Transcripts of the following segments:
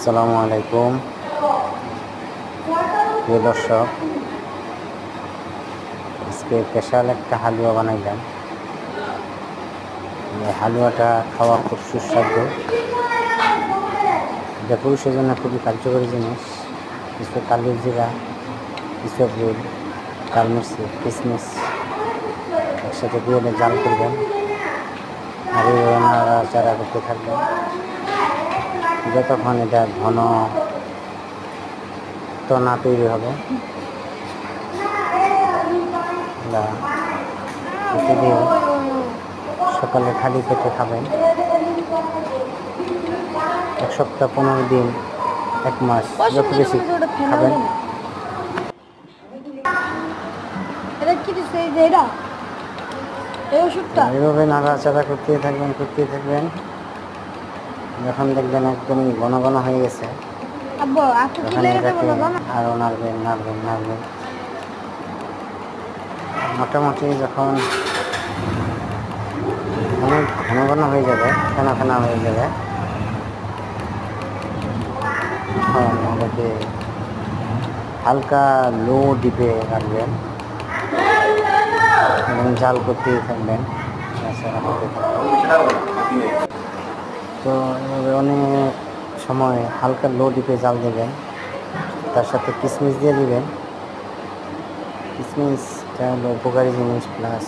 আসসালামু আলাইকুম প্রিয় দর্শক, আজকে স্পেশাল একটা হালুয়া বানাইলাম। এই হালুয়াটা খাওয়া খুব সুস্বাদু। এটা পুরুষের জন্য খুবই কার্যকরী জিনিস। কিছু কালি জিরা, কিছু গুড়, কালমির্চি, কিশমিশ একসাথে দিয়ে জাল করবেন আর এইভাবে নাড়াচাড়া করতে থাকবেন যতক্ষণ এটা ঘন তো না তৈরি হবে। প্রতিদিন সকালে খালি পেটে খাবেন। 1 সপ্তাহ, 15 দিন, 1 মাস, যত বেশি খাবেন। এইভাবে নাড়াচাড়া করতে থাকবেন যখন দেখবেন একদম ঘন ঘন হয়ে গেছে, তখন এটাকে আরও নাড়বেন। মোটামুটি যখন অনেক ঘন ঘন হয়ে যাবে, ফেনা হয়ে যাবে, তখন এটাকে হালকা লো ডিপে রাখবেন এবং জাল করতেই থাকবেন। তো এভাবে অনেক সময় হালকা লো ডিপে জাল দেবেন। তার সাথে কিশমিশ দিয়ে দিবেন। কিশমিশটা হলো উপকারী জিনিস, প্লাস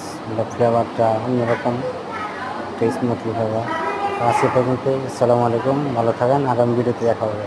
ফ্লেভারটা অন্যরকম, স্মুথলি হবে। আজকে পর্যন্ত। আসসালামু আলাইকুম, ভালো থাকেন। আগামী ভিডিওতে দেখা হবে।